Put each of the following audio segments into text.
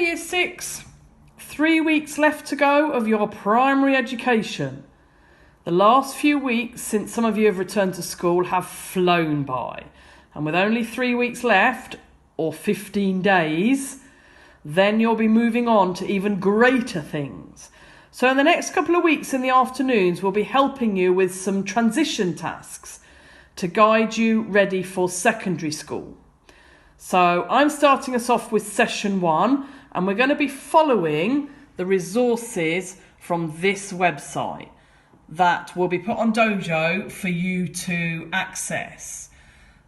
Year 6. 3 weeks left to go of your primary education. The last few weeks since some of you have returned to school have flown by. And with only 3 weeks left, or 15 days, then you'll be moving on to even greater things. So in the next couple of weeks in the afternoons, we'll be helping you with some transition tasks to guide you ready for secondary school. So I'm starting us off with session 1, and we're going to be following the resources from this website that will be put on Dojo for you to access.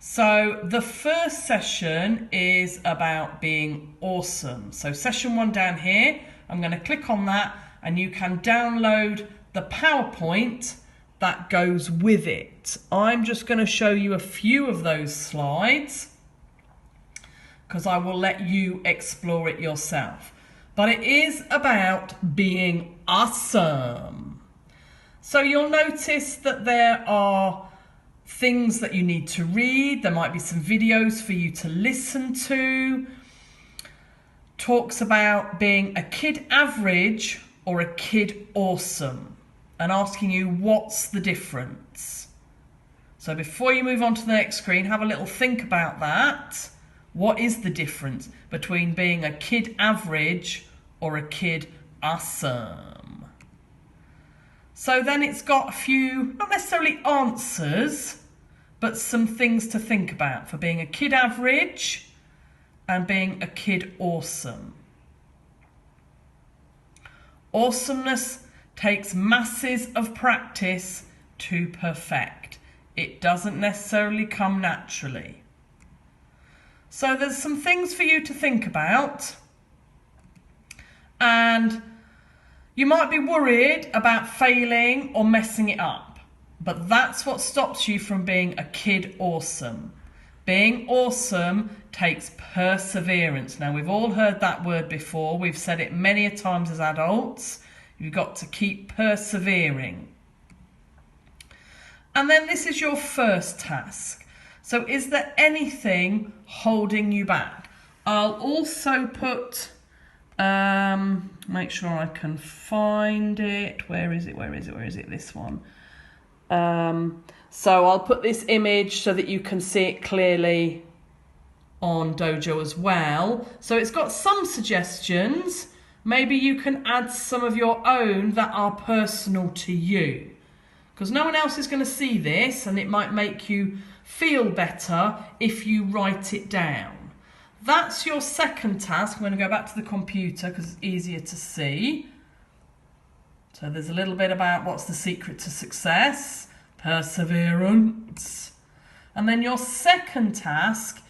So the first session is about being awesome. So session 1 down here, I'm going to click on that and you can download the PowerPoint that goes with it. I'm just going to show you a few of those slides because I will let you explore it yourself. But it is about being awesome. So you'll notice that there are things that you need to read. There might be some videos for you to listen to. Talks about being a kid average or a kid awesome and asking you what's the difference. So before you move on to the next screen, have a little think about that. What is the difference between being a kid average or a kid awesome? So then it's got a few, not necessarily answers, but some things to think about for being a kid average and being a kid awesome. Awesomeness takes masses of practice to perfect. It doesn't necessarily come naturally. So there's some things for you to think about, and you might be worried about failing or messing it up, but that's what stops you from being a kid awesome. Being awesome takes perseverance. Now, we've all heard that word before. We've said it many a times as adults. You've got to keep persevering. And then this is your first task. So is there anything holding you back? I'll also put, make sure I can find it. Where is it? This one. So I'll put this image so that you can see it clearly on Dojo as well. So it's got some suggestions. Maybe you can add some of your own that are personal to you, because no one else is going to see this, and it might make you feel better if you write it down. That's your second task. I'm going to go back to the computer because it's easier to see. So there's a little bit about what's the secret to success, perseverance. And then your second task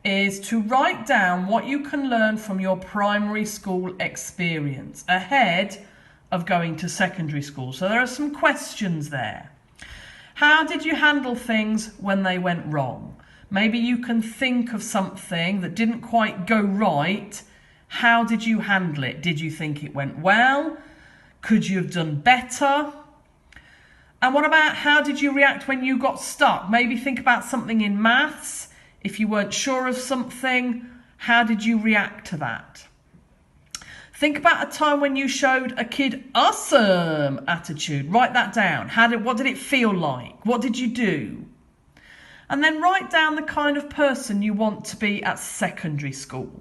is to write down what you can learn from your primary school experience ahead of going to secondary school. So there are some questions there. How did you handle things when they went wrong? Maybe you can think of something that didn't quite go right. How did you handle it? Did you think it went well? Could you have done better? And what about how did you react when you got stuck? Maybe think about something in maths. If you weren't sure of something, how did you react to that? Think about a time when you showed a kid awesome attitude. Write that down. What did it feel like? What did you do? And then write down the kind of person you want to be at secondary school.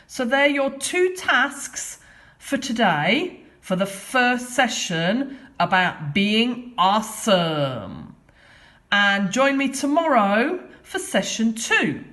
So they're your 2 tasks for today, for the first session about being awesome. And join me tomorrow for session 2.